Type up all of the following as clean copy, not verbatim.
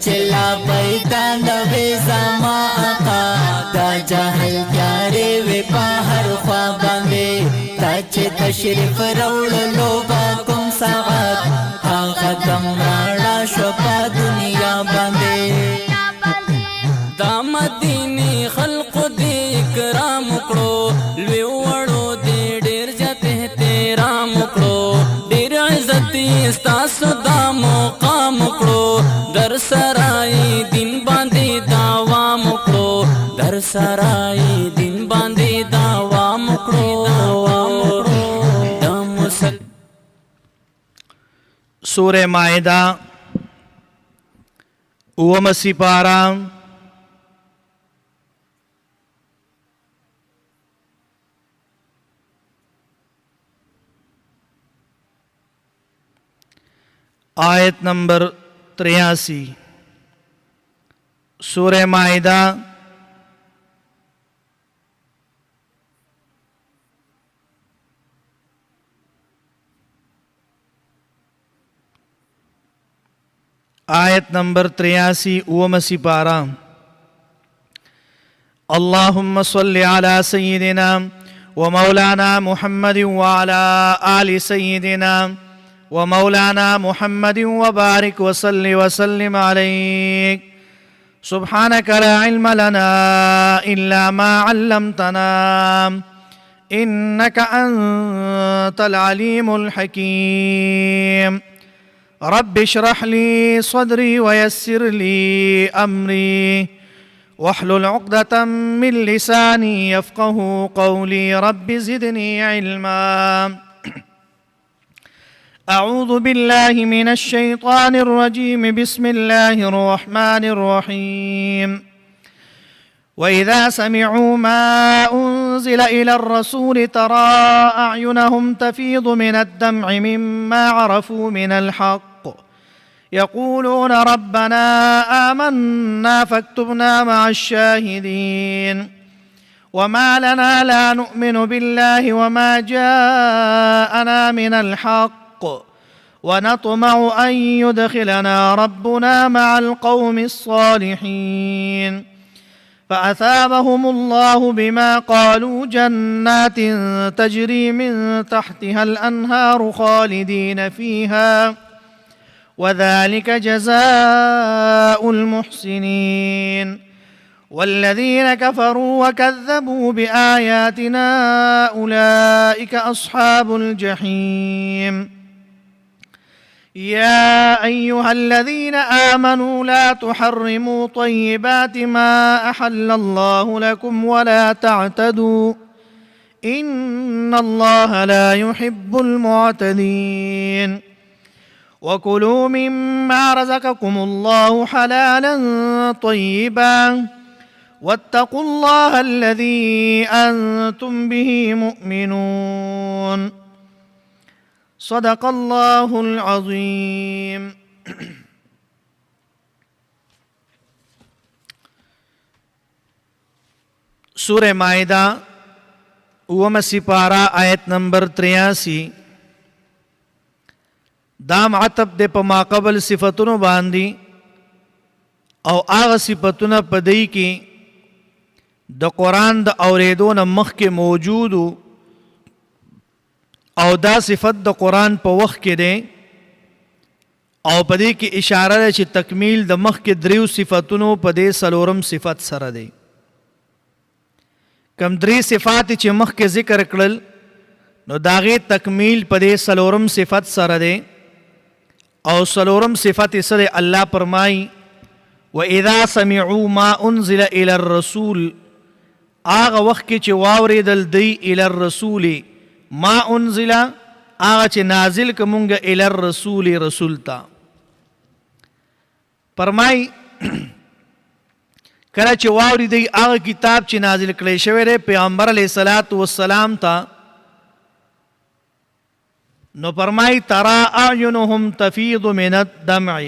چلا پیدا نوی زما آقا دا جاہل تیارے وی باہر خواباندے تا چه تشریف روڑلو با کم ساعت آغا دم راڑا شپا دنیا باندے دا مدینی خلق دی اکرام کړو لوی وړو دی ډیر زیات احترام کړو ډیر عزت ستاسو دا مقام کړو در سرای دین باندې دوام کړو در سرای دین باندې دوام کړو د مسل سورہ مائدہ اوم سپارہ آیت نمبر 83 سورہ مائدہ آیت نمبر 83 اوم سپارہ اللہم صلی علی سیدنا ومولانا محمد وعلى آل سیدنا ومولانا محمد وبارك وسلم عليك سبحانك لا علم لنا إلا ما علمتنا إنك أنت العليم الحكيم رب اشرح لي صدري ويسر لي أمري واحلل عقدة من لساني يفقه قولي رب زدني علما أعوذ بالله من الشيطان الرجيم بسم الله الرحمن الرحيم وإذا سمعوا ما أنزل إلى الرسول ترى أعينهم تفيض من الدمع مما عرفوا من الحق يقولون ربنا آمنا فاكتبنا مع الشاهدين وما لنا لا نؤمن بالله وما جاءنا من الحق ونطمع أن يدخلنا ربنا مع القوم الصالحين فأثابهم الله بما قالوا جنات تجري من تحتها الأنهار خالدين فيها وذلك جزاء المحسنين والذين كفروا وكذبوا بآياتنا أولئك أصحاب الجحيم يا أيها الذين آمنوا لا تحرموا طيبات ما أحل الله لكم ولا تعتدوا إن الله لا يحب المعتدين وكلوا مما رزقكم الله حلالا طيبا واتقوا الله الذي أنتم به مؤمنون صدق الله العظيم سورہ مائدہ اوم سپارہ آیت نمبر 83 دام عطب دے پا ما قبل صفتونو باندی او آغا صفتونو پا دی کی دا قرآن دا اوریدون مخ کے موجودو او دا صفت دا قرآن پا وقت کے دے او پا دے کی اشارہ دے چی تکمیل دا مخ کے دریو صفتونو پا دے سلورم صفت سر دے کم دری صفاتی چی مخ کے ذکر کرل نو داغی تکمیل پا دے سلورم صفت سر دے او سلورم صفت سر اللہ فرمائی وَإِذَا سَمِعُوا مَا أُنزِلَ إِلَى الرَّسُولِ آغا وقت کی چی واوری دل دی إِلَى الرَّسُولِ ما انزل آغا چه نازل کمونگا الى الرسول رسولتا فرمائی کلا چه واوری دی آغا کتاب چه نازل کلی شوی دے پیغمبر علیہ السلام تا نو فرمائی ترا اعینهم تفیض من الدمع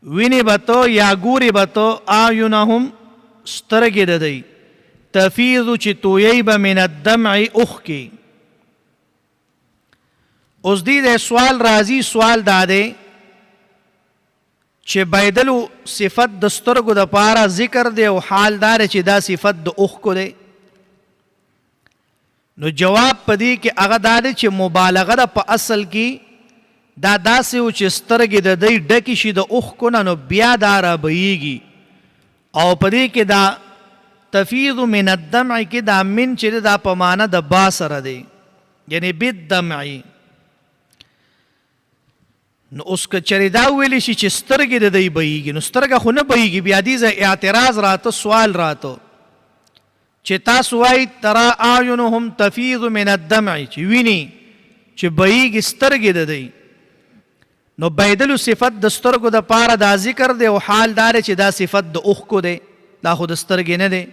وینی بتو یا گوری بتو اعینهم سترگی دی تفیض چه توییب من الدمع اخ کی اس دی دے سوال رازی سوال دادے چې بایدلو صفت د سترګو د پاره ذکر دی او حال دار چې دا صفت د اوښکو دی. نو جواب پدې کې هغه دا دی چې مبالغه ده په اصل کې دا داسې و چې سترګې د دوی ډکې شي د اوښکو نه، نو بیا دا رابهیږي. او پدې کې دا تفیض من الدمع کې دا من چې دا په معنا د با سره دی، یعنی بالدمع. نو اوس که چېرې دا ویلی شي چې سترګې د دوی بهیږي، نو سترګه خو نه بهیږي. بیا دې ځای اعتراض راته، سوال راته چې تاسو وایي ترا اعینهم تفیض من الدمع، چې ویني چې بهیږي سترګې د دوی، نو بایدلو صفت د سترګو د پاره دا ذکر دی او حال دار چې دا صفت د اوښکو دی، دا خو د سترګې نه دی.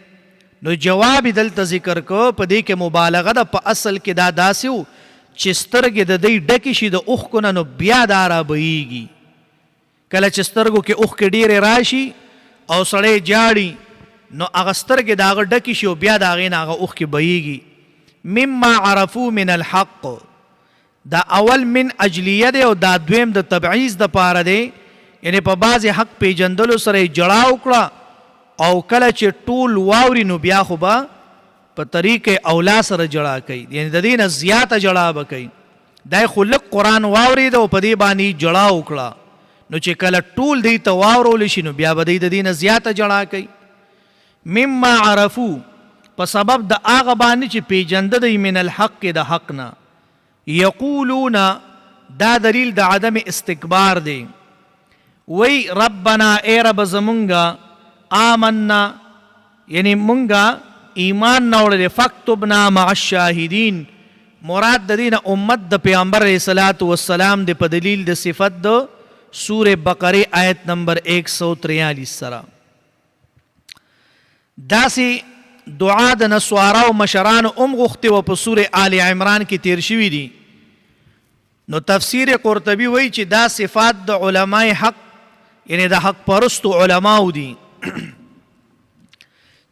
نو جواب دلته ذکر کو په دې کې مبالغه ده. په اصل کې دا داسې و چې سترګې د دوی ډکې شي د اوښکو نه، نو بیا دا رابهیږي. کله چې سترګو کې اوښکې ډېرې راشي او سړی جاړي، نو هغه سترګې د هغه ډکې شي او بیا د هغې نه هغه اوښکې بهیږي. مما عرفو من الحق، دا اول من اجلیه دی او دا دویم د تبعیض د پاره دی. یعنی په بعضې حق پیژندلو سره یې جړا وکړه، او کله چې ټول واوري نو بیا خو به په طریقې اولا سره جړا کوي، یعنی د دې نه زیاته جړا به کوي. دا یې خو لږ قرآن واورېده او په دې باندې جړا وکړه، نو چې کله ټول دې ته واورولی شي نو بیا به دی د دې نه زیاته جړا کوي. مما عرفو، په سبب د هغه باندې چې پیژنده دی من الحق د حق نه. یقولون، دا دلیل د عدم استکبار دی. وی ربنا اے رب زمونگا، آمنا یعنی مونگا ایمان نوڑے، فاکتبنا مع الشاہدین. مراد د دین امت د پیغمبر علیہ الصلوۃ والسلام د په دلیل د صفت د سورہ بقرہ آیت نمبر 143 سره. داسې دعا د نسوارا او مشرانو غوښتې و په سورې آل عمران کې تیر شوي دي. نو تفسیر قرطبي وایي چې دا صفات د علماء حق، یعنی د حق پرستو علماو دي،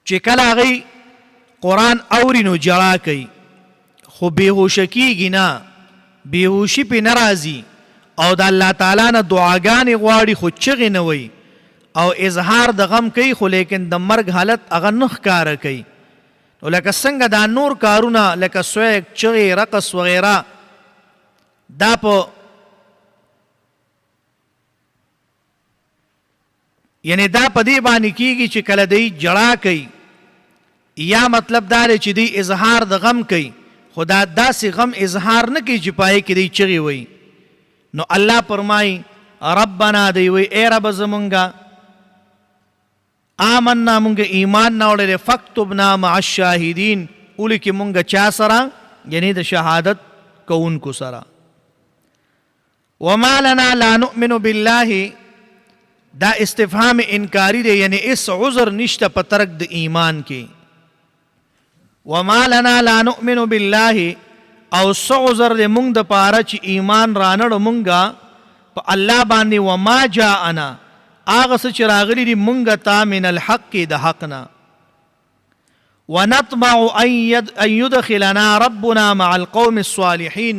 چې کله هغوی قرآن اوري نو جړا کوي، خو بېهوشه کېږي نه، بېهوشي پې نه راځي، او د الله تعالی نه دعاګانې غواړي خو چغې نه وایي، او اظهار د غم کوي خو لیکن د مرګ حالت هغه نه ښکاره کوي. نو لکه څنګه دا نور کارونه لکه سویک، چغې، رقص وغیره، دا په یعنی دا په دې باندې کېږي چې کله دی جړا کوي، یا مطلب دا دی چې دی اظهار د غم کوي، خو دا داسې غم اظهار نه کوي چې پای کې دی چغې وایي. نو الله فرمایي ربنا، دی وایي اے رب زمونږه، آمنا مونږ ایمان ناوړی، فاکتبنا مع الشاهدین، ولیکې مونږ چا سره؟ یعنی د شهادت کوونکو سره. وما لنا لا نؤمن بالله، دا استفهام انکاری دی، یعنی اس عذر نشته په ترک د ایمان کې. وما لنا لا نؤمن بالله، او څه عذر دی مونږ د پاره چې ایمان رانړو مونږه په الله باندې. وما جاءنا، هغه څه چې راغلي دي مونږ ته من الحق د حق نه. ونطمع ان يدخلنا ربنا مع القوم الصالحين.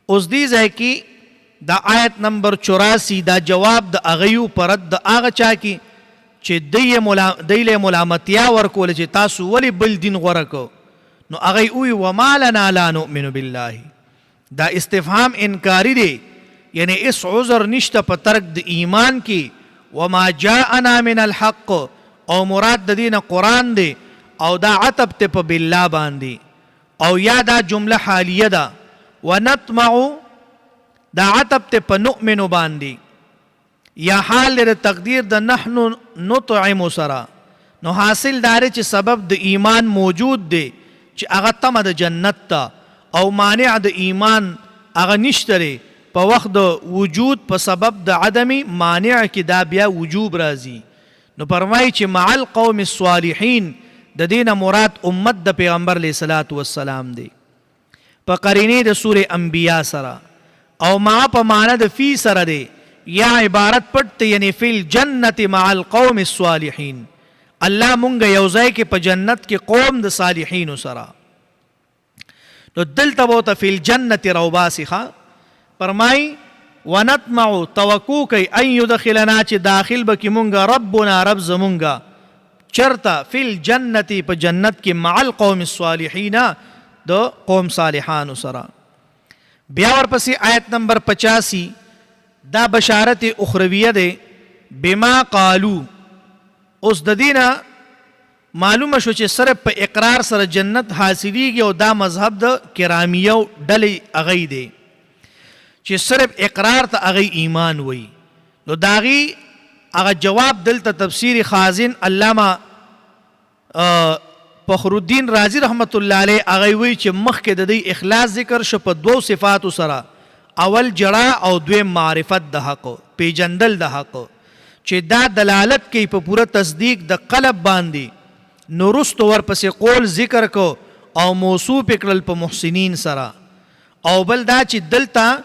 اوس دې ځای کې دا آیت نمبر 84 دا جواب د هغیو پر رد د هغه چا کې چې دی له ملامتیا ورکول چې تاسو ولې بل دین غوره کو. نو هغوی ووایي وما لنا لا نؤمن بالله، دا استفهام انکاری دی، یعنی اس عذر نشته په ترک د ایمان کې. وما جاءنا من الحق، او مراد د دین قرآن دی، او دا عطب ته په بالله باندې، او یا دا جمله حالیه ده. ونطمع دا عطب ته په نؤمنو باندې، یا حال د تقدیر د نحنو نطعم سره. نو حاصل داره چې سبب د ایمان موجود دی چې هغه تمه د جنت ته، او مانع د ایمان هغه نشته دی. په وخت د وجود په سبب د عدمی مانع کې دا بیا وجوب راځي. نو فرمایي چې مع القوم الصالحین، د دین مراد امت د پیغمبر علیه الصلاۃ والسلام دی په قرینې د سورې انبیا سره. او مع په معنی د فی سره دی، یا عبارت پټ یعنی فی الجنت مع القوم الصالحین. الله مونږ یو ځای کې په جنت کې قوم د صالحینو سره. نو دلته به ورته فی الجنت راوباسي. فرمای ونطمع توقع کوي ان يدخلنا چې داخل بکی مونږه ربنا رب زمونږه چرتا فی الجنت په جنت کې مع القوم الصالحین د قوم صالحانو سره. بیا ورپسې آیت نمبر 85 دا بشارت اخرویه ده بما قالو. اوس د دینه معلومه شو چې صرف په اقرار سره جنت حاصلیږي او دا مذهب د کرامیو ډلې اغی دی چې صرف اقرار ته اغی ایمان وي. نو داغي هغه جواب دلته تفسیر خازن علامه فخر الدین رازی رحمت الله علیه هغه وی چې مخکې د دې اخلاص ذکر شو په دوو صفاتو سره، اول جړه او دویم معرفت د حق، پیجندل د حق چې دا دلالت کوي په پوره تصدیق د قلب باندې. نو رستو ورپسې قول ذکر کو او موصوف کړل په محسنین سره. او بل دا چې دلته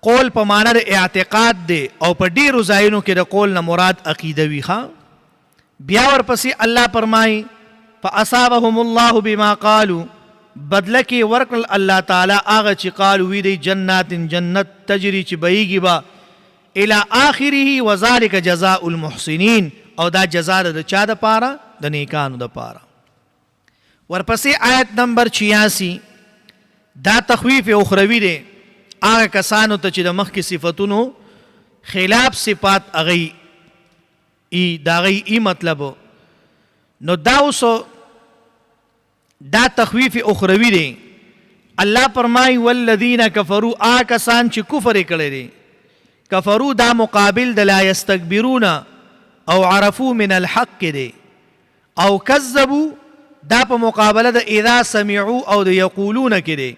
قول په معنا د اعتقاد دی او په ډیرو ځایونو کې د قول نه مراد عقیده وي. بیا ورپسې الله فرمایي فاصابهم الله بما قالوا، بدله کې ورکړل الله تعالی هغه چې قالو وی دی جنات جنت تجری چې بهیږي با الى اخره وذلك جزاء المحسنین، او دا جزا د چا د پاره؟ د نیکانو د پاره. ورپسې آیت نمبر 86 دا تخویف اخروی دی هغه کسانو ته چې د مخکې صفتونو خلاف صفات اغی داغی ای مطلب. نو دا اوسو دا تخویف اخروی دی. الله فرمای والذین کفروا آکسان چې کفر کړی دی، کفروا دا مقابل د لا یستكبرون او عرفوا من الحق دی، او کذبوا دا په مقابله د اذا سمعوا او د یقولون کې دی.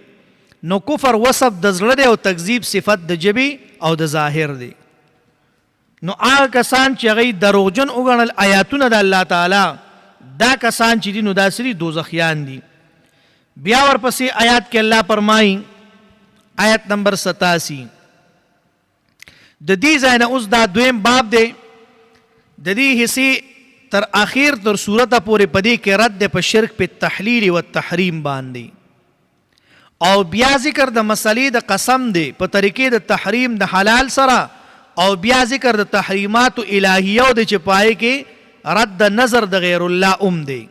نو کفر وصف د زړه دی او تکذیب صفت د جبی او د ظاهر دی. نو هغه کسان چې هغوی دروغجن وګڼل آیاتونه د الله تعالی، دا کسان چې دي نو دا سری دوزخیان دي. بیا ورپسې آیات کې الله فرمایي آیت نمبر 87 د دې ځای نه اوس دا دویم باب دی د دې حصې تر اخیر تر صورته پورې په دې کې رد په شرک په تحلیل و تحریم باندې، او بیا ذکر د مسلې د قسم دی په طریقې د تحریم د حلال سره، او بیا ذکر د تحریمات الهیه د چې پای کې رد نظر د غیر الله دی.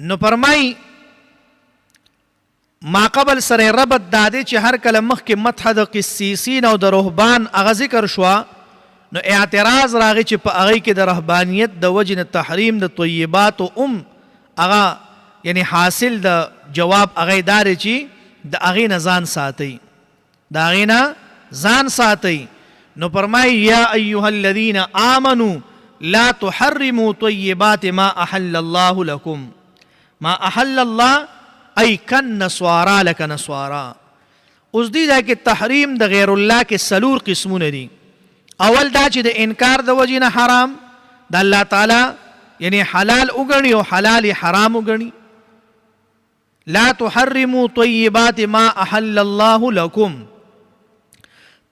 نو فرمای ما قبل سره ربط داده چې هر کله مخکې مدح د قسیسین او د رهبان هغه ذکر شوه، نو اعتراض راغی چې په هغې کې د رهبانیت د وجې نه تحریم د طیباتو هغه یعنی حاصل د جواب هغې دا دی چې د هغې نه ځان ساتئ، د هغې نه ځان ساتئ. نو فرمای یا ایها الذین آمنوا لا تحرموا طیبات ما احل الله لكم، ما احل الله ای کن نسوارا لک نسوارا. اوس دې ځای کې تحریم د غیر الله کې څلور قسمونه دي. اول دا چې د انکار د وجې نه حرام د الله تعالی یعنی حلال وګڼي او حلال حرام وګڼي. لا تحرموا طیبات ما احل الله لكم،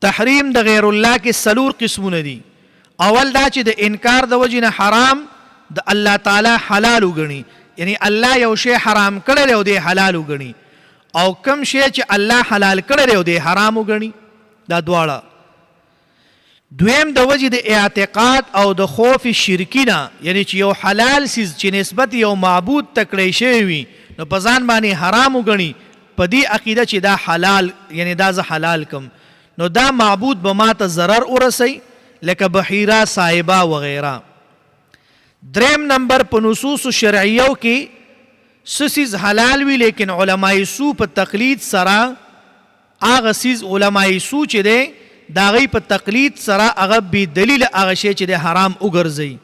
تحریم د غیر الله کې څلور قسمونه دي. اول دا چې د انکار د وجې نه حرام د الله تعالی حلال وګڼي، یعنی الله یو شی حرام کړی دی او دی حلال وګڼي، او کم شی چې الله حلال کړی دی او دی حرام وګڼي، دا دواړه. دویم د وجې د اعتقاد او د خوف شرکی نه، یعنی چې یو حلال سیز چې نسبت یو معبود ته کړی شوی وي نو په ځان باندې حرام وګڼي په دې عقیده چې دا حلال یعنی دا زه حلال کم، نو دا معبود به ما ته ضرر ورسوي لکه بحیره صاحبه وغیره. دریم نمبر په نصوص شرعیو کې څه څیز حلال وي لیکن علماء سو په تقلید سره هغه څیز علماء سو چې دی د هغې په تقلید سره هغه بې دلیله هغه شی چې دی حرام وګرځوي.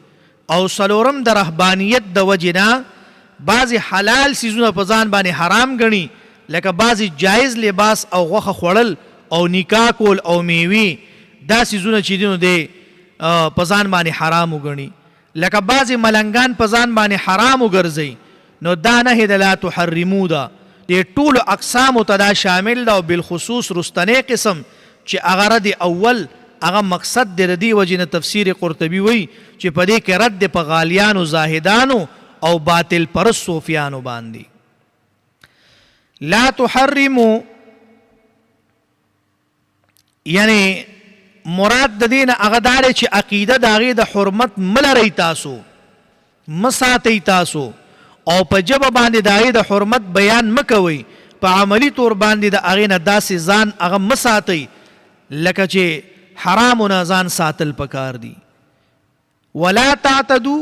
او څلورم د رهبانیت د وجې نه بعضې حلال څیزونه په ځان باندې حرام ګڼي، لکه بعضې جایز لباس او غوښه خوړل او نکاح کول او میوې، دا څیزونه چې دي نو دی په ځان باندې حرام وګڼي، لکه بعضې ملنګان په ځان باندې حرام وګرځوي. نو دا نهې د لا تحرمو ده، دې ټولو اقسامو ته دا شامل ده، او بالخصوص رستنی قسم چې هغه رد اول هغه مقصد دی د دې وجې نه تفسیر قرطبي وایي چې په دې کې رد په غالیانو زاهدانو او باطل پرست صوفیانو باندې. لا تحرمو یعنی مراد د دین هغه دا دی چې عقیده د هغې د حرمت ملرئ تاسو مساتئ تاسو او په ژبه باندې د هغې د حرمت بیان مه کوئ په عملي طور باندې د هغې نه داسې ځان هغه مه ساتئ لکه چې حرامو نه ځان ساتل پکار دي ولا تعتدو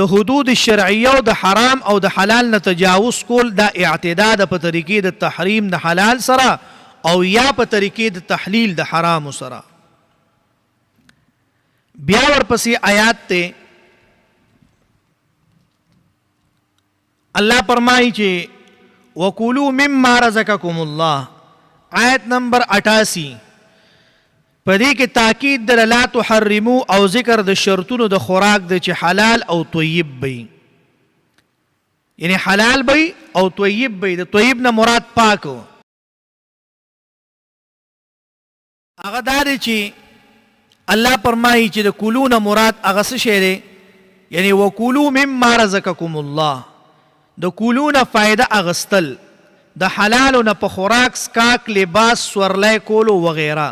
د حدود الشرعیه او د حرام او د حلال نه تجاوز کول دا اعتدا ده په طریقې د تحریم د حلال سره او یا په طریقې د تحلیل د حرام سره بیا ورپسې آیات ته الله فرمایي چې وکولو مما رزقکم الله آیت نمبر 88 په دې کې تاکید د لا تحرمو او ذکر د شرطونو د خوراک د چې حلال او طیب وي یعنی حلال وي او طیب وي د طیب نه مراد پاک هغه دا دی چې الله فرمایي چې د کولو نه مراد هغه څه شی دی یعنی وکولو مما رزقکم الله د کولو نه فایده اغستل د حلالو نه په خوراک سکاک لباس سورلی کولو وغیره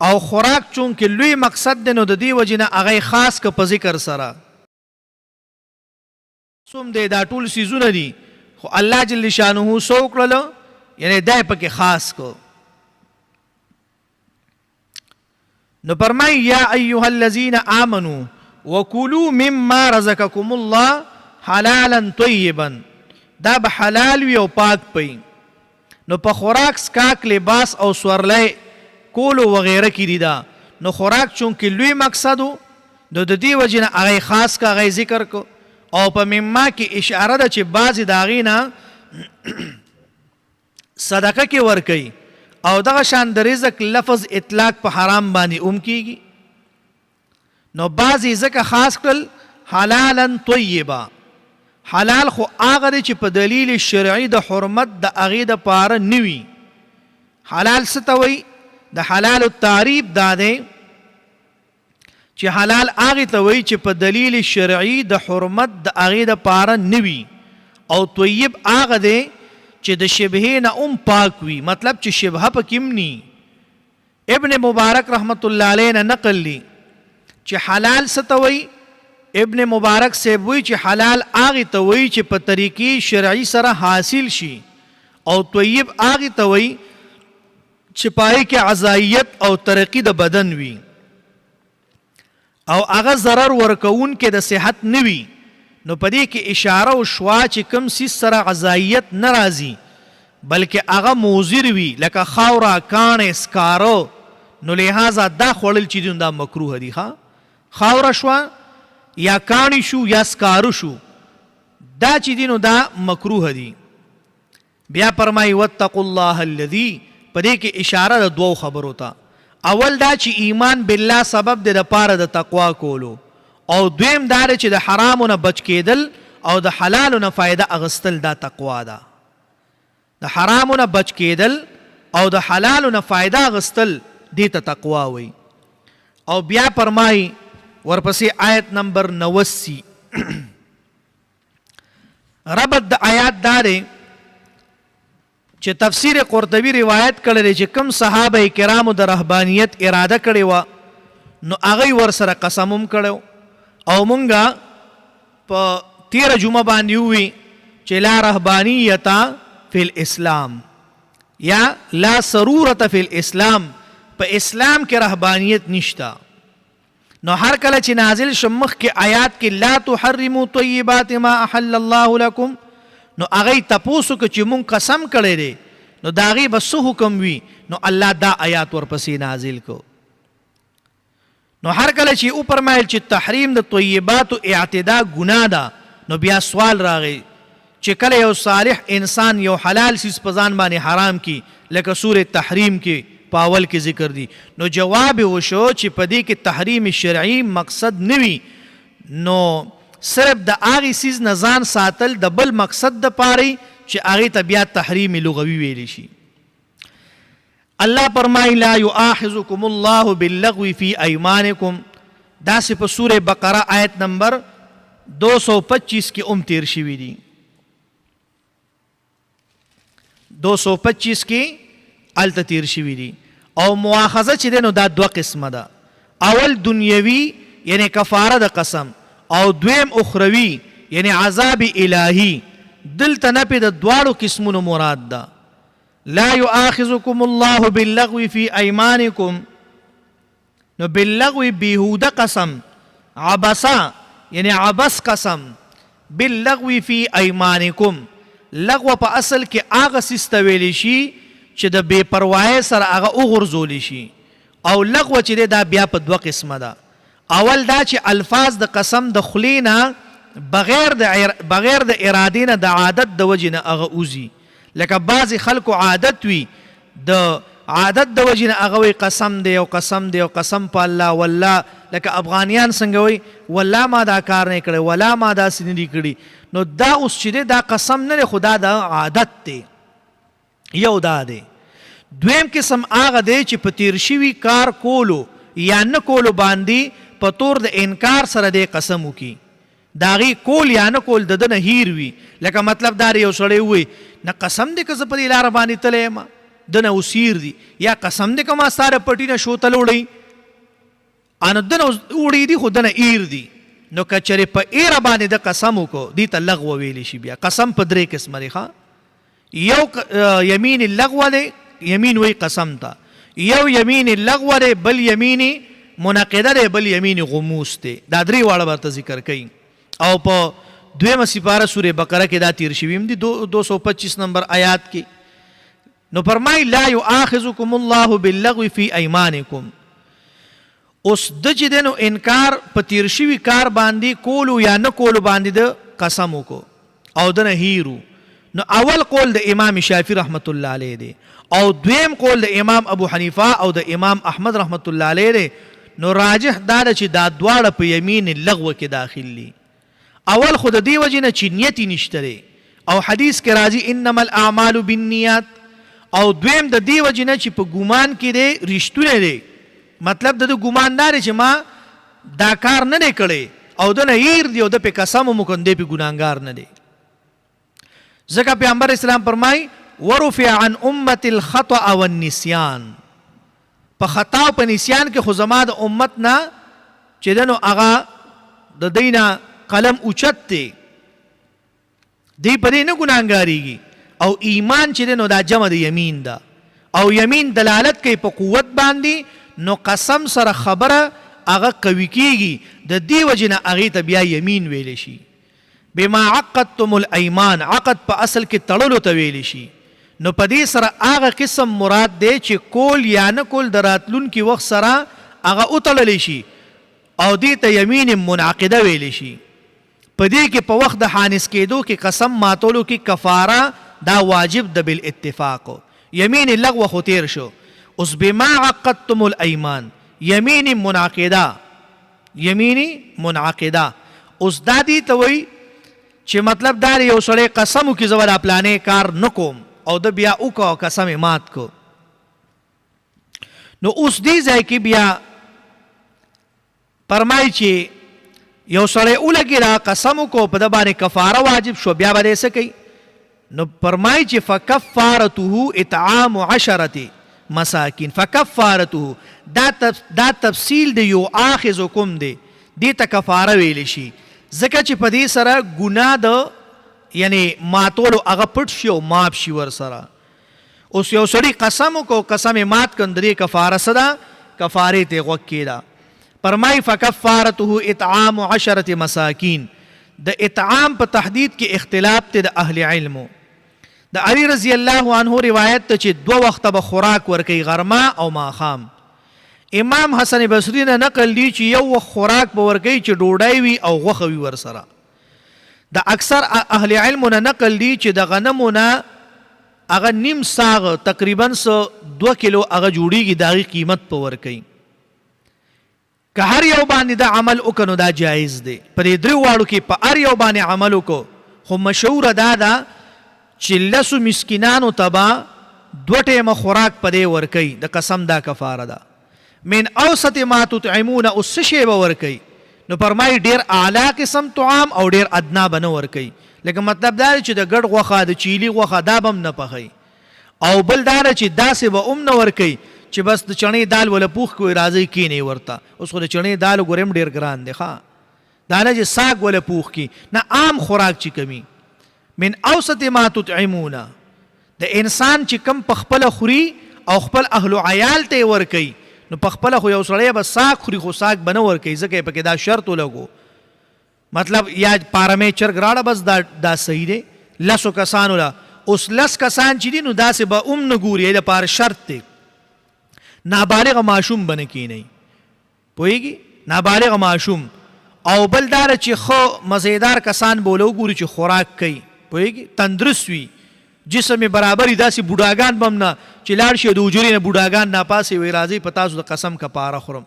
او خوراک چونکې لوی مقصد دی نو د دې وجې نه هغه خاص که په ذکر سره څوم دی دا ټول څیزونه دي خو الله جل شانه څه وکړله یعنی دا یې پکې خاص کو نو فرمایي یا ایها الذین آمنوا وکولوا مما رزقکم الله حلالا طیبا دا به حلال وي او پاک پي نو په خوراک سکاک لباس او سورلی کولو وغیره کې دي دا نو خوراک چونکې لوی مقصد و نو د دې وجې نه هغه خاص که هغه ذکر کو او په مما کې اشاره ده چې بعضې د هغې نه صدقه کې ورکوي او دغه شان د رزق لفظ اطلاق په حرام باندې کیږي نو بعضې ځکه خاص کړل حلالا طیبا حلال خو هغه دی چې په دلیل شرعي د حرمت د هغې دپاره نه وي حلال څه ته وایي د حلال تعریف دا دی چې حلال هغې ته وایي چې په دلیل شرعي د حرمت د هغې دپاره نه وي او طیب هغه دی چې د شبهې نه پاک وي مطلب چې شبهه پکې ني ابن مبارک رحمت الله علیه نه نقل لی چې حلال څه ته وایي ابن مبارک صاحب وایي چې حلال هغې ته وایي چې په طریقې شرعي سره حاصل شي او طیب هغې ته وایي چې پای کې عزایت او ترقی د بدن وي او هغه ضرر ورکون کې د صحت نه وي نو په دې کې اشاره وشوه چې کوم څیز سره عزایت نه راځي بلکې هغه موزر وي لکه خاوره کاڼې سکاره نو لحاظه دا خوړل چې دي دا مکروه دي خاوره شوه یا کاڼي شو یا سکاره شو دا چې دي نو دا مکروه دي بیا فرمایي واتقوا الله الذي په دې کې اشاره د دوو خبرو ته اول دا چې ایمان بالله سبب دی د پاره د تقوا کولو او دویم دا دی چې د حرامو نه بچ کېدل او د حلالو نه فایده اغستل دا تقوا ده د حرامو نه بچ کېدل او د حلالو نه فایده اغستل دې ته تقوا وایي او بیا فرمایي ورپسې آیت نمبر 89 ربط د آیات دا دی چې تفسیر قرطبی روایت کړی چې کوم صحابه کرامو د رهبانیت اراده کړې وه نو هغوی ورسره قسم هم کړی او مونږه په تیره جمعه باندې ووي چې لا رهبانیت فی الاسلام یا لا سرورت فی الاسلام په اسلام کې رهبانیت نشته نو هر کله چې نازل شو مخکې آیات کې لا تحرموا طیبات ما احل الله لکم نو هغې تپوس وکړه چې مونږ قسم کړی دی نو د هغې به څه حکم وي نو الله دا آیات ورپسې نازل کو نو هر کله چې وفرمایل چې تحریم د طیباتو اعتدا ګناه ده نو بیا سوال راغی چې کله یو صالح انسان یو حلال سیز په ځان باندې حرام کی لکه سورة تحریم کې په اول کې ذکر دی نو جواب وشو چې په دې کې تحریم شرعي مقصد نه وي نو صرف د هغې سیز نه ځان ساتل د بل مقصد دپاره چې هغې ته بیا تحریم لغوي ویلی شي الله فرمایي لا یؤاخذکم الله باللغو فی ایمانکم داسې په سورة بقره آیت نمبر 225 کې تیر شوي دي 225 کې هلته تیر شوي دي. او مواخذه چې دی نو دا دوه قسمه ده. اول دنیوي یعنی کفاره د قسم، او دویم اخروي یعنی عذاب الهی. دلته نه پې د دواړو قسمونو مراد ده. لا یؤاخذکم الله باللغو فی ایمانکم، نو باللغو بیهوده قسم، عبسا یعنی عبس قسم، باللغو فی ایمانکم. لغو په اصل کې هغه څیز ته ویلی شي چې د بې پروایۍ سره هغه وغورځولی شي. او لغو چې دی دا بیا په دوه قسمه ده. اول دا چې الفاظ د قسم د خولې نه بغیر د ارادې نه د عادت د وجې نه هغه اوځي. لکه بعضې خلکو عادت وي د عادت د وجې نه هغه وایي قسم دی او قسم دی او قسم په الله والله. لکه افغانیان څنګه وایي والله ما دا کار نه کړی، والله ما داسې نه دي کړي. نو دا اوس چې دی دا قسم نه دی خو دا د عادت دی. یو دا دی. دویم قسم هغه دی چې په تیر شوي کار کولو یا نه کولو باندې په طور د انکار سره دی قسم وکړي. د هغې کول یا نه کول د ده نه هیر وي. لکه مطلب دا یو سړی ووایي نه قسم دی که زه په دې لاره باندې تللی یم، ده نه اوس هیر دي. یا قسم دی که ما ستا د پټي نه شوتل وړئ، نو ده نه وړي دي خو ده نه هیر دي. نو که چېرې په ایره باندې د قسم وکړو دې ته لغوه ویلی شي. بیا قسم په درې قسمه دی. یو یمین اللغوه دی، یمین وی قسم ته. یو یمین اللغوه دی، بل یمین منعقده دی، بل یمین غموس دی. دا درې واړه ورته ذکر کوي. او په دویمه سپاره سوره بقره کې دا تیر شوي دي 225 نمبر آیات کې. نو فرمای لا یؤاخذکم الله باللغو فی ایمانکم. اوس د چې دی نو انکار په تیر شوي کار باندې کولو یا نه کولو باندې د قسم وکړو او د نه هیرو. نو اول قول د امام شافعي رحمت الله علیه دی، او دویم قول د امام ابو حنیفه او د امام احمد رحمت الله علیه دی. نو راجح دا ده چې دا دواړه په یمین لغوه کې داخل دي. اول خو د دې وجې نه چې نیت یې نشته دی او حدیث کې راځي انما الاعمال بالنیات. او دویم د دې وجې نه چې په ګمان کې دی رښتونه دی. مطلب د ده ګمان دا دی چې ما دا کار نه دی کړی او ده نه هیر دی او ده پې قسم هم وکړ دی پې ګناهګار نه دی. ځکه پیغمبر اسلام فرمای ورفع عن امت الخطأ والنسیان. په خطا او په نسیان کې خو زما د امت نه چې ده نو هغه د دوی نه قلم اوچت دی، دی په دې نه ګناهګارېږي. او ایمان چې دی نو دا جمع د یمین ده، او یمین دلالت کوي په قوت باندې. نو قسم سره خبره هغه قوي کېږي، د دې وجې نه هغې ته بیا یمین ویلی شي. بما عقدتم الایمان، عقد په اصل کې تړلو ته ویلی شي. نو په دې سره هغه قسم مراد دی چې کول یا نه کول د راتلونکي وخت سره هغه وتړلی شي او دې ته یمین منعقده ویلی شي. په دې کې په وخت د حانس کېدو کې قسم ماتولو کې کفاره دا واجب ده بالاتفاق. یمین لغوه خو تیر شو. اوس بما عقدتم الایمان یمین منعقده، یمین منعقده. اوس دا دې ته وایي چې مطلب دا یو سړی قسم وکړي زه به دا پلانې کار نه کوم او ده بیا وکړه او قسم یې مات کو. نو اوس دې ځای کې بیا فرمایي چې یو سړی ولګي دا قسم وکړو په ده باندې کفاره واجب شو، بیا به دی څه کوي؟ نو فرمایي چې فکفارته اطعام 10 مساکین. فکفارته دا تفصیل دی یو آخذکم دی، دې ته کفاره ویلی شي ځکه چې په دې سره ګناه د یعنی ماتولو هغه پټ شي او معاف شي ورسره. اوس یو سړي قسم وکړو، قسم یې مات کړ، د دې کفاره څه ده؟ کفارې ته یې غوږ کېده. فرمایي فکفارته اطعام 10 مساکین. د اطعام په تحدید کې اختلاف ته د اهل علمو. د علی رضی الله عنه روایت ته چې 2 وخته به خوراک ورکوي، غرمه او ماښام. امام حسن بصري نه نقل دی چې یو وخت خوراک به ورکوي چې ډوډۍ وي او غوښه وي ورسره. د اکثر اهل علمو نه نقل دی چې د غنمو نه هغه نیم ساغ تقریبا 2 کیلو هغه جوړیږي، د هغې قیمت په ورکوي. که هر یو باندې د عمل وکړو دا جایز دی. په دې درې واړو کې په هر یو باندې عمل وکړو، خو مشهوره دا ده چې 10 مسکینانو ته به 2 ټیمه خوراک په دې ورکوي. د قسم دا کفاره ده. من اوسط ما تطعمون، اوس څه شی به ورکوي؟ نو فرمایي ډېر اعلی قسم طعام او ډېر ادنا به نه ورکوي. لکه مطلب دا دی چې د ګډ غوښه، د چیلي غوښه دا به هم نه پخوي. او بل دا ده چې داسې به ام نه ورکوي چې بس د چڼې دال ولا پوخ کوي راځئ کینئ ورته. اوس خو د چڼې دال ګورم ډېر ګران دی ښه، دا نه چې ساګ ولا پوخ کی، نه عام خوراک چې کمی. من اوسط ما تطعمون، د انسان چې کم په خپله خوري او خپل اهل و عیال ته یې ورکوي، نو په خپله خو یو سړی به ساګ خوري خو ساګ به نه ورکوي، ځکه یې پکې دا شرط ولګو. مطلب یا پارمې چرګ راړه بس دا صحیح دی. لسو کسانو له اوس لس کسان چې دي نو داسې به ام نه ګوري، دپاره شرط دی نابالغ ماشوم به نه کینئ، پوهېږي، نابالغ ماشوم. او بل دا ده چې ښه مزیدار کسان به ولو ګوري چې خوراک کوي، پوهېږي، تندرست وي، جسم یې برابر وي، داسې بوډاګان به هم نه چې لاړ شي د حجرې نه بوډاګان ناپاسې وایي راځئ په تاسو د قسم کفاره خورم،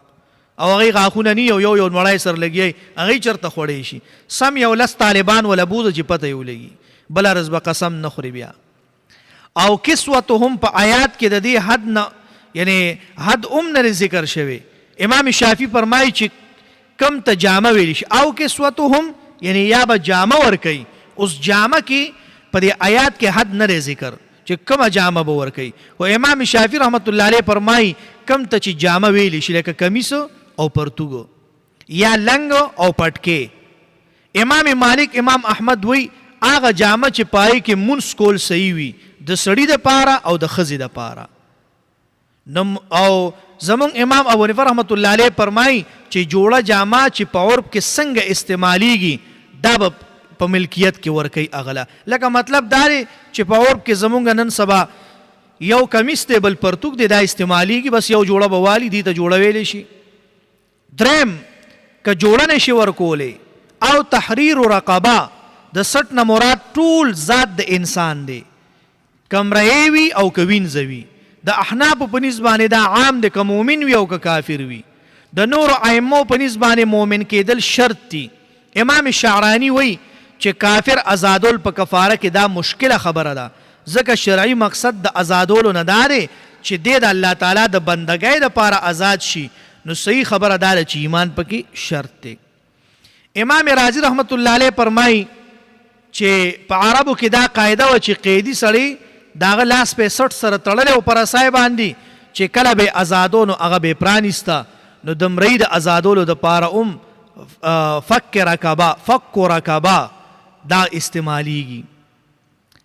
او هغې غاښونه نی یو یو نړی سره لګیایي، هغې چېرته خوړی شي. سم یو لس طالبان وله بوزه چې پته یې ولګي، بله ورځ به قسم نه خوري بیا. او کسوتهم په آیات کې د دې حد نه یعنی حد نه ذکر شوی. امام شافعي فرمایي چې کم ته جامه ویلی شي، او کسوتهم یعنی یا به جامه ورکوي. اوس جامه کې په دې آیات کې حد نه ذکر چې کومه جامه به ورکوي، خو امام شافعي رحمت الله علیه فرمایي کم ته چې جامه ویلی شي لکه کمیس او پرتوګو یا لنګ او پټکې. امام مالک امام احمد وی هغه جامه چې پای کې مونځ کول صحیح وي د سړي دپاره او د ښځې دپاره. او زمونږ امام ابو حنیفه رحمت الله علیه فرمایي چې جوړه جامه چې په عرب کې څنګه استعمالیږي دا به په ملکیت کې ورکوي اغله. لکه مطلب دا دی چې په عرب کې زمونږ نن سبا یو کمیس دی بل پرتوک دی دا استعمالیږي، بس یو جوړه به والي دي ته جوړه ویلی شي. دریم که جوړه نشي ورکولی او تحریر رقبه، د سټ نه مراد ټول ذات د انسان دی، کمرهی وي او که وینځه وي. د احنافو په نسبت باندې دا عام دی، که مؤمن وي او که کافر وي. د نورو ائمو په نسبت باندې مؤمن کېدل شرط دي. امام شعرانی وی چې کافر ازادول په کفاره کې دا مشکله خبره ده، ځکه شرعي مقصد د ازادولو نه دا دی چې دی د الله تعالی د بندګۍ دپاره آزاد شي، نو صحیح خبره دا ده چې ایمان پکې شرط دی. امام رازی رحمت الله علیه فرمایي چې په عربو کې دا قاعده وه چې قیدي سړی د هغه لاس په سټ سره تړلی او پر اسای باندې چې کله به ازادو نو هغه به پرانیسته، نو د مرۍ د ازادولو دپاره فک رکبه دا استعمالیږي.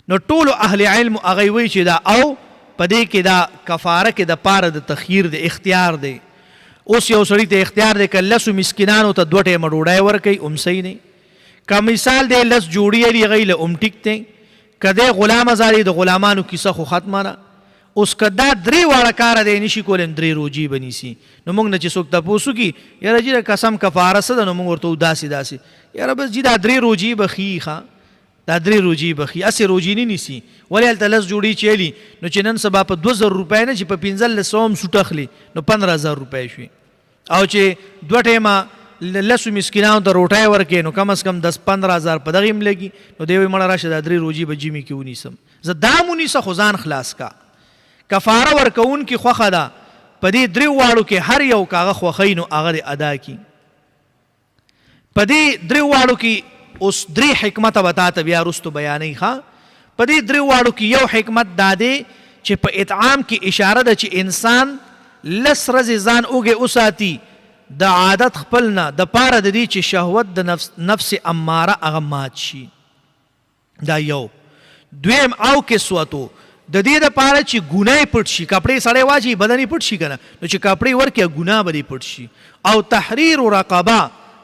نو ټولو اهل علم هغوی وایي چې دا او په دې کې دا کفاره کې د پاره د تخییر د اختیار دی. اوس یو سړي ته اختیار دی که لسو مسکینانو ته 2 ټیمه ډوډۍ ورکوي صحیح دی، که مثال دی 10 جوړي یلي هغوی له ټیک دی، که دی غلام ازادي د غلامانو کیسه خو ختمه ده. اوس که دا 3 واړه کاره دی نشي کولی 3 روجي به نیسي. نو موږ نه چې څوک تپوس وکړي یاره جي د قسم کفاره څه ده، نو موږ ورته داسې یاره بس جي دا 3 روجي به ښي ښه دا 3 روجي به ښي، هسې روجي نه نیسي. ولې هلته 10 جوړي چیلي نو چې نن سبا په 2000 روپۍ نه چې په 1500 هم سوټ اخلي نو 15000 روپۍ شوي، او چې 2 ټیمه لسو مسکینانو ته روټۍ ورکړې نو کم از کم 10-15 په دغې هم لګي. نو دی وایي مړه راشه دا 3 روجي به جمې کې ونیسم، زه دا م ونیسه خو ځان خلاص کا. کفاره ورکوونکي خوښه ده په دې 3 واړو کې هر یو که هغه خوښوي نو هغه دې ادا کړي. په دې 3 واړو کې اوس 3 حکمته به تا ته بیا وروستو بیانوي. ښه په دې 3 واړو کې یو حکمت دا دی چې په اطعام کې اشاره ده چې انسان 10 ورځې ځان اوږې وساتي د عادت خپل نه د پاره د دې چې شهوت د نفس اماره هغه مات شي. دا یو. دویم او کسوتو د دې دپاره چې ګناه پټ شي، کپړې سړی واچي بدن یې پټ شي که نه، نو چې کپړې ورکړي ګناه به دې پټ شي. او تحریر رقبه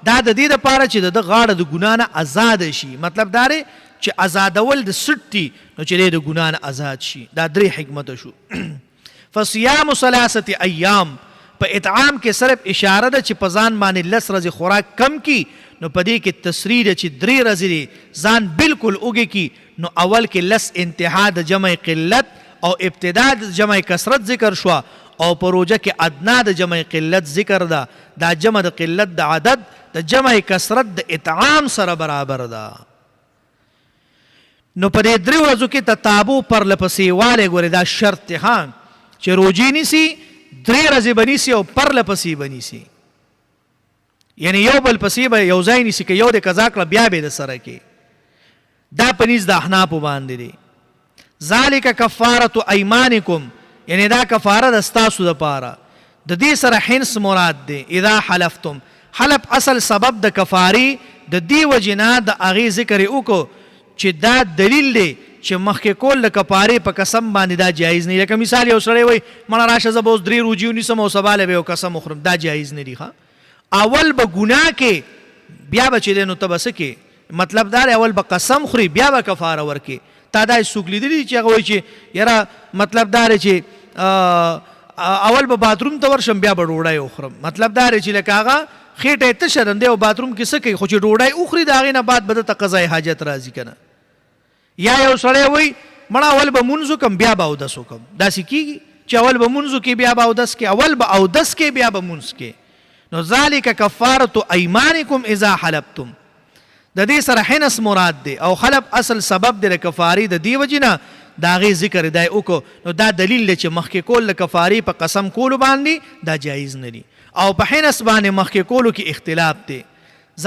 دا د دې دپاره چې د غاړه د ګناه نه آزاده شي، مطلب دا دی چې آزادول د سټ دي نو چې دی د ګناه نه آزاد شي. دا 3 حکمته شو. فصیام 3 ایام په اطعام کې صرف اشاره ده چې په ځان باندې 10 ورځې خوراک کم کی، نو په دې کې تصریح ده چې 3 ورځې ځان بالکل اوږې کی. نو اول کې 10 انتها د جمع قلت او ابتدا د جمع کثرت ذکر شو، او په روژه کې ادنا د جمع قلت ذکر ده. دا جمع د قلت د عدد د جمع کثرت د اطعام سره برابر ده. نو په دې 3 ورځو کې تتابع پر لپسې والی ګورې دا شرط دی چې روجي نیسي 3 ورځې به نیسي او پر لپسې به نیسي، یعنی یو بل پسې به یو ځای نیسي، که یو د قضا کړه بیا به د سره کې. دا په نزد د احنافو باندې دی، ذالک کفارۃ ایمانکم، یعنی دا کفاره د ستاسو دپاره. د دې سره حنس مراد دی. اذا حلفتم، حلف اصل سبب د کفاری د دې وجې نه د هغې ذکر یې وکړو چې دا دلیل دی چې مخکې کول د کفارې په قسم باندې دا جایز نه دی. لکه مثال یو سړی وایي مړه راشه زه به اوس 3 روجې ونیسم او سبا له به یو قسم وخورم، دا جایز نه دی. اول به ګناه کې بیا به چې دی نو ته به څه کې، مطلب دا دی اول به قسم خوري بیا به کفاره ورکې. تا دا څوک لیدلي چې هغه وایي چې یاره مطلب دا دی چې اول به باتروم ته ورشم بیا به ډوډۍ وخورم، مطلب دا دی چې لکه هغه خېټه یې تشه دی او باتروم کې څه کوي، خو چې ډوډۍ وخوري د هغې نه بعد به دته قضای حاجت راځي که نه. یا یو سړی وایي مړه اول به مونځ وکړم بیا به اودس وکړم، داسې کېږي چې اول به مونځ وکړې بیا به اودس کې، اول به اودس کې بیا به مونځ کې. نو ذالک کفارۃ ایمانکم اذا حلفتم، د دې سره حنس مراد دی او حلف اصل سبب دی د کفارې. د دې وجې نه د هغې ذکر دی وکړو. نو دا دلیل دی چې مخکې کول د کفارې په قسم کولو باندې دا جایز نه دي او په حنس باندې مخکې کولو کې اختلاف دی.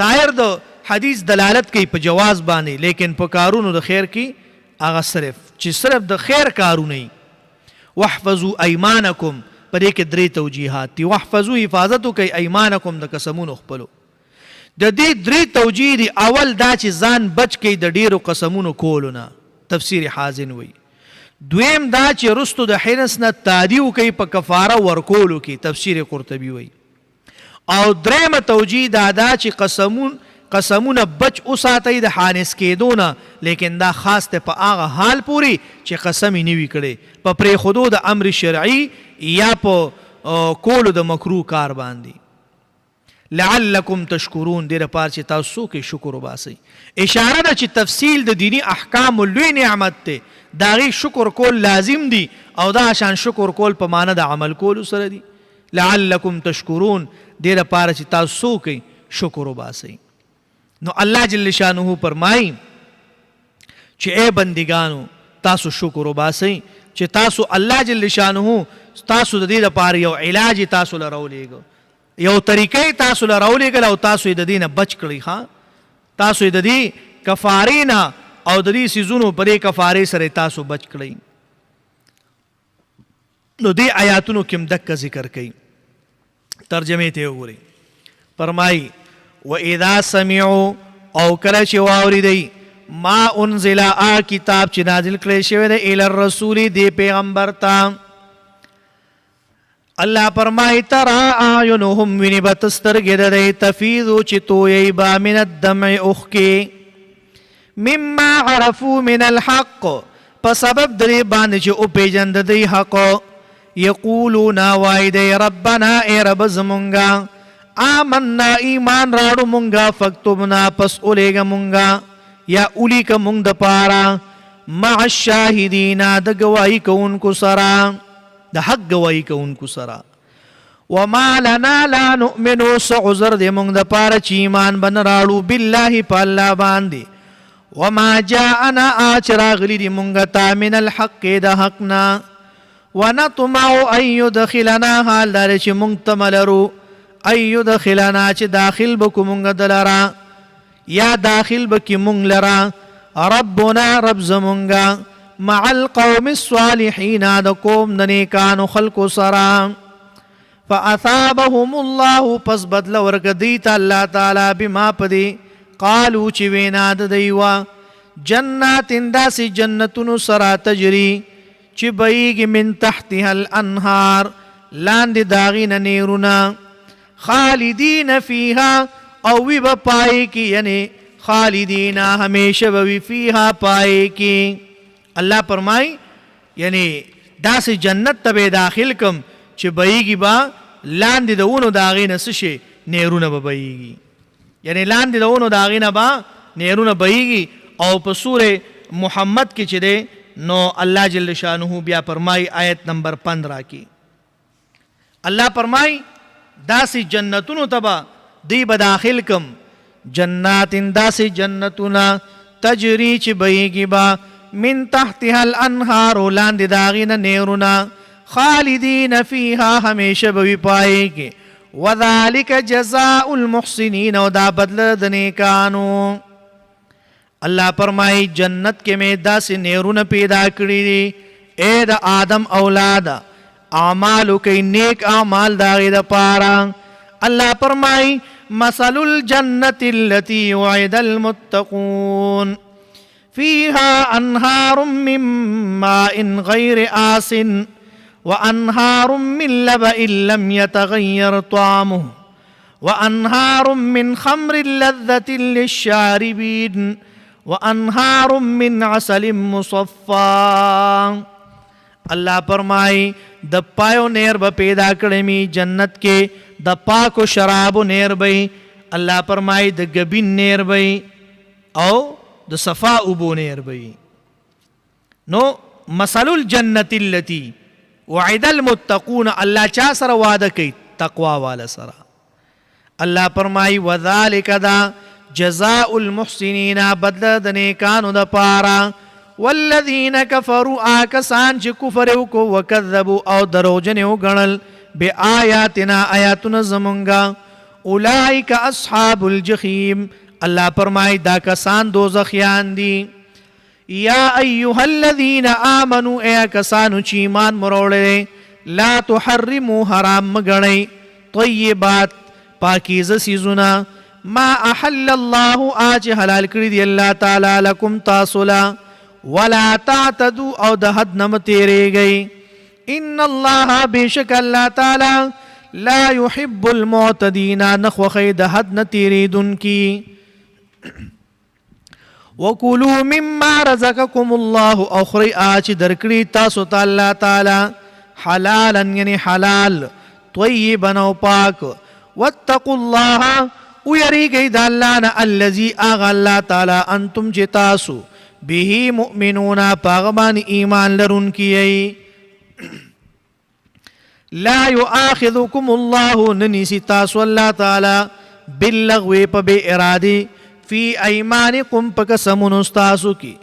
ظاهر د حدیث دلالت کوي په جواز باندې، لیکن په کارونو د خیر کې هغه صرف د خیر کارونه وي. واحفظوا ایمانکم، په دې کې 3 توجیهات دي. واحفظوا، حفاظت وکئ، ایمانکم، د قسمونو خپلو. د دې 3 توجیه دي. اول دا چې ځان بچ کئ د ډیرو قسمونو کولو نه، تفسیر حازن وی. دویم دا چې رستو د حنس نه تادی وکئ په کفاره ورکولو کې، تفسیر قرطبي وی. او درېمه توجیه دا چې قسمونه بچ وساتئ د حانس کېدو نه، لیکن دا خاص ته په هغه حال پورې چې قسم یې نه وي کړی، په پرېښودو د امر شرعي یا په کولو د مکروه کار باندې. لعلکم تشکرون، دې لپاره چې تاسو کې شکر وباسئ. اشاره ده چې تفصیل د دینی احکامو لوی نعمت دی، د هغې شکر کول لازم دی او دا شان شکر کول په معنی د عمل کولو سره دی. لعلکم تشکرون، دې لپاره چې تاسو کې شکر وباسئ. نو الله جل شانه فرمایي چې اے بندگانو تاسو شکر وباسئ چې تاسو الله جل شانه تاسو د دې لپاره یو علاج تاسو له راولېږه، یو طریقې تاسو له راولېږله او تاسو یې د دې نه بچ کړئ. تاسو یې د دې کفارې نه او د دې څیزونو په دې کفارې سره تاسو بچ کړئ. نو دې آیاتونو کې هم دقه ذکر کوي. ترجمې ته وګورئ. فرمایي وَإِذَا سَمِعُوا، او کله چې واورېدئ ما انزل کتاب چې نازل کړی شوی دی الی الرسول دې پیغمبر ته. الله فرمایي ترى اعینهم، ویني به ته سترګې د دی تفیضو چې تویی به من الدمع اوښکې، مما عرفوا من الحق، په سبب د دې باندې چې وپېژند دی حق. یقولون وایي دی ربنا ای رب زمونږه، آمنا ایمان راړو مونږه، فاکتبنا پس اولیږه مونږه یا اولیکه مونږ د پاره مع الشاهدین، د ګواهي کوونکو سره، د حق ګواهي کوونکو سره. وما لنا لا نؤمنو، څه عذر دی مونږ د پاره چې ایمان به نه راړو بالله په الله باندې. وما جاءنا، چې راغلي دي مونږ ته من الحق د حق نه. ونطمع ان يدخلنا، حال دا چې مونږ تمه لرو ان يدخلنا چې داخل بکو مونږ دلرا یا داخل بکی مونږ لرا ربنا رب زمونږه مع القوم الصالحین، د قوم د نیکانو خلقو سره. فاثابهم الله، پس بدله ورکړه دوی ته الله تعالی بما پدې قالو چې وینا د دوی وه، جنات، داسې جنتونو سره تجري چې بهیږي من تحتها الانهار، لاندې د هغې نه نهرونه، خالدین فیها، او وی به پای کی، یعنی خالدین همیشه به وی فیها پای کی. الله فرمای یعنی داسې جنت ته به داخل کم چې بهیږي به لاندې د ونو د هغې نه څه شي نهرونه به بهیږي، یعنی لاندې د ونو د هغې نه به نهرونه بهیږي. او په سورې محمد کې چې دی نو الله جل شانه بیا فرمای آیت نمبر 15 کې الله فرمای داسې جنتونو ته به دی به داخل کم، جنات، داسې جنتونه تجری چې بهیږي به من تحتها الانهار، لاندې د هغې نه نهرونه، خالدین فیها همیشه به وي پای کې. وذلک جزاء المحسنین، او دا بدله د نیکانو. الله فرمای جنت کې مې داسې نهرونه پیدا کړي دي اے د آدم اولاده اعمالو کوي نیک اعمال د هغې دپاره الله فرمای مثل الجنة التي وعد المتقون فيها أنهار من ماء غير آس وأنهار من لبن لم يتغير طعمه وأنهار من خمر لذة للشاربين وأنهار من عسل مصفى الله فرمای د پایو نیر به پیدا کړی می جنت کې د پاکو شرابو نیر به الله فرمای د ګبین نیر به او د صفا اوبو نیر به نو مثل الجنة التي وعد المتقون الله چا سره وعده کوي تقوا والا سره الله فرمای وذالک دا جزاء المحسنین بدل د نیکانو د پاره والذین کفروا آکسان چې کفر وکړو وکذبوا او دروغجن وګڼل بآیاتنا آیاتنا زمونږه اولئک اصحاب الجحیم الله فرمای دا کسان دوزخیان دي یا ایها الذین آمنوا اے کسانو چې ایمان مروړی لا تحرموا حرام مګڼئ طیبات پاکیزه سیزونه ما احل الله آج حلال کړي دی الله تعالی لکم تاسو لا ولا تعتدوا او د حد نم تیریږئ ان الله بشک الله تعالی لا يحب المعتدین نخوخی د حد نه تیریدونکي وکلوا مما رزقکم الله اخری آج درکړي تاسو ته الله تعالی حلالا یعنی حلال طیبا او پاک واتقوا الله ويريږئ د الله نه الذي اغ الله تعالی انتم چې تاسو به مؤمنون پاغمان ایمان لرونکي لا يؤاخذكم الله ننسي تاسو الله تعالی باللغو په بے ارادي فی ایمانکم پکسمون استاسو کی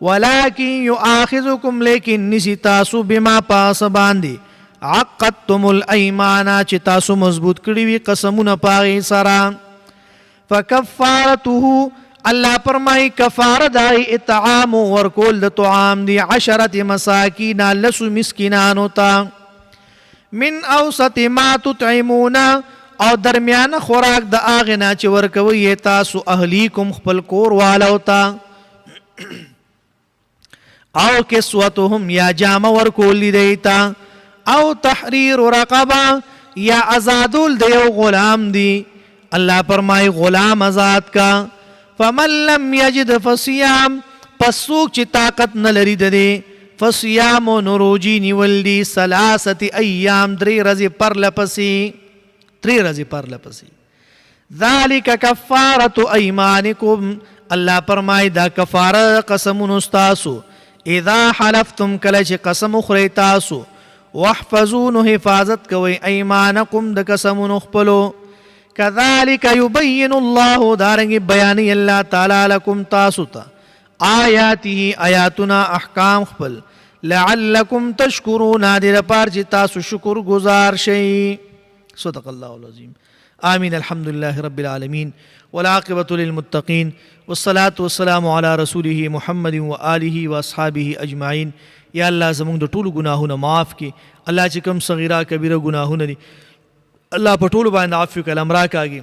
ولكن يؤاخذكم لیکن نسی تاسو بما پاس باندی عقدتم الایمانا چی تاسو مضبوط کړی وی قسمون پاغی سرا فکفارته الله فرمای کفاره دای اطعام ورکول د طعام دی 10 مساکین لسو مسکینانو تا من اوسط ما تطعمون او درمیان خوراک د اغنا چې ورکوي تاسو اهلیکم خپل کور والو تا او کسوتهم یا جامه ورکول دیتا او تحریر رقبه یا ازادول دیو غلام دی الله فرمای غلام آزاد کا فمن لم یجد فصیام پس څوک چې طاقت نه لري د دې فصیام نروجی نیول دی 3 ایام 3 ورځې پر لپسی ذالک کفارت ایمانکم الله فرمای دا کفاره قسمون استاسو اذا حلفتم کله چې قسم خورئ تاسو واحفظوا حفاظت کوئ ایمانکم د قسمون خپلو كذلك يبين الله دارنگی بیانی اللہ تعالی لکم تاسو تا آیاته آیاتنا احکام خپل لعلکم تشکرون دیر پار چی تاسو شکر گزار شئی صدق اللہ العظیم آمین الحمدللہ رب العالمین والعاقبة للمتقین والصلاة والسلام على رسوله محمد وآله واصحابه اجمعین یا اللہ زمونږ د ټولو گناهونه معاف کی اللہ چې کوم صغیره کبیره گناهونه دي الله په ټولو باندې عفو کلام راکاږي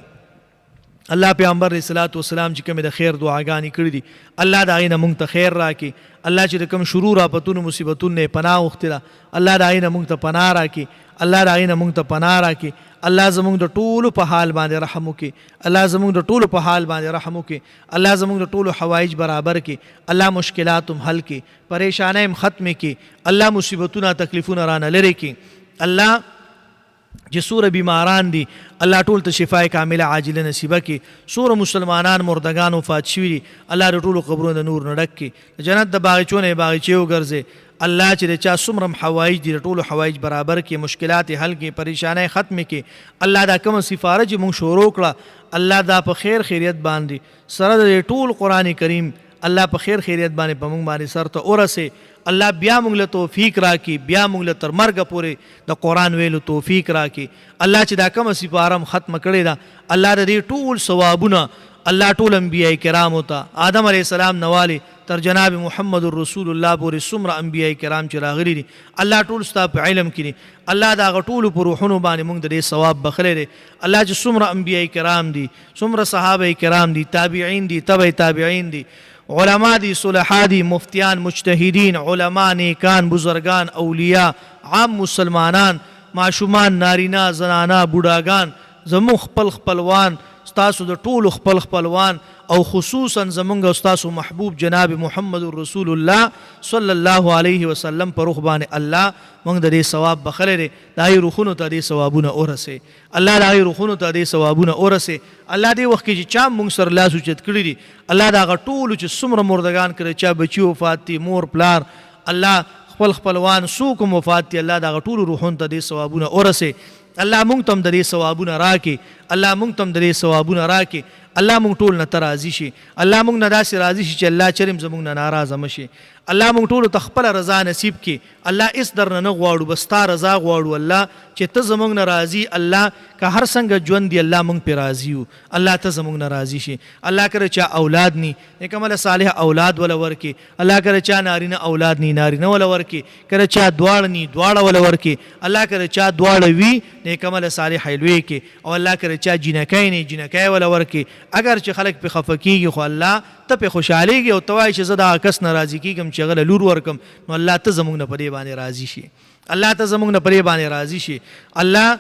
الله پیغمبر علیه الصلاۃ والسلام چې کوم د خیر دعاګانې کړې دي الله دا غینه مونږ ته خیر راکړي الله چې کوم شرور آفتونو مصیبتونو پناه وختله الله دا غینه مونږ ته پناه راکړي الله دا غینه مونږ ته پناه راکړي الله زمونږ د ټولو په حال باندې رحم وکړي الله زمونږ د ټولو په حال باندې رحم وکړي الله زمونږ د ټولو حوایج برابر کړي الله مشکلات هم حل کړي پریشانۍ هم ختم کړي الله مصیبتونه تکلیفونه رانه لري کړي الله چې سوره بیماران دي الله ټول ته شفای کامله عاجله نصیبه کړي سوره مسلمانان مردگان وفات شوي دي الله د ټولو قبرونو د نور نه ډک کړي جنت د باغچونه باغچې وګرځي الله چې د چا څومره حوایج دي د ټولو حوایج برابر کړي مشکلات حل کړي پریشانۍ ختم کړي الله دا کومه سفاره چې موږ شروع کړه الله دا په خیر خیریت باندې سره د ټول قرآن کریم الله په خیر خیریت باندې په موږ باندې سر ته ورسه الله بیا موږ له توفیق راکړي بیا موږ له تر مرګه پورې د قرآن ویلو توفیق راکړي الله چې دا کومه سپاره ختم کړې ده الله د دې ټول ثوابونه الله ټول انبیاء کرام ته آدم علیه السلام نواله تر جناب محمد رسول الله پورې څومره انبیاء کرام چې راغلي دي الله ټول ستا په علم کې دي الله دا غټول په روحونو باندې موږ د دې ثواب بخلې دي الله چې څومره انبیاء کرام دي څومره صحابه کرام دي تابعین دي تبع تابعین دي علما دي صلحا دي مفتیان مجتهدین علما نیکان بزرگان اولیاء عام مسلمانان معشومان نارینا زنانا بوډاګان زموږ خپل خپلوان ستاسو د ټولو خپل خپلوان او خصوصا زمونږ استاسو محبوب جناب محمد رسول الله صلی الله علیه وسلم پر روح باندې الله موږ د دې ثواب بخلې دي دای روحونو ته دې ثوابونه اورسه الله دای روحونو ته دې ثوابونه اورسه الله دې وخت کې چې چا موږ سر لاس اوچت کړی دي الله دا غټول چې څومره مردگان کړي چا بچي وفات دي مور پلار الله خپل خپلوان سوق وفات دي الله دا غټول روحونو ته دې ثوابونه اورسه الله مونږ تم د دې ثوابونه راکې الله مونږ تم د دې ثوابونه راکې الله مونږ ټول نه راضي شي الله مونږ نه داسې راضي شي چې الله چریم زمونږ نه ناراضه مشي الله مونږ ټول ته خپل رضا نصیب کړي الله اس در نه غواړو بس تا رضا غواړو الله چې ته زمونږ نه راضي الله که هر څنګه ژوند دی الله مونږ په راضي یو الله ته زمونږ نه راضي شي الله کړه چا اولاد ني نیکمل صالح اولاد ولا ورکي الله کړه چا نارینه اولاد ني نارینه ولا ورکي کړه چا دواړه ني دواړه ولا ورکي الله کړه چا دواړه وي نیکمل صالح لوي کې او الله کړه چا جنکای ني جنکای ولا ورکي اگر چې خلک په خفقيږي خو الله ته په خوشحاليږي او توای چې زدا کس ناراضي کیږم چې غل لور ورکم نو الله ته زمونږ نه پدې باندې راضي شي الله ته زمونږ نه پدې باندې راضي شي الله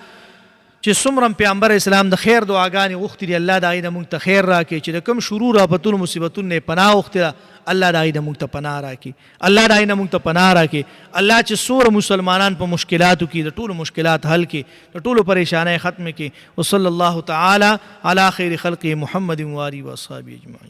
چې څومره پیغمبر اسلام د خیر دعاګانې غوښتي دي الله دا غي موږ ته خیر راکړي چې کوم شرور آفتونو مصیبتونو پناه وغوښتي الله دا غي موږ ته پناه راکړي الله دا غي موږ ته پناه راکړي الله چې څومره مسلمانان په مشکلاتو کې د ټولو مشکلات حل کړي د ټولو پریشانای ختم کړي وصلی الله تعالی علی خیر خلق محمد و آله و اصحابہ اجمعین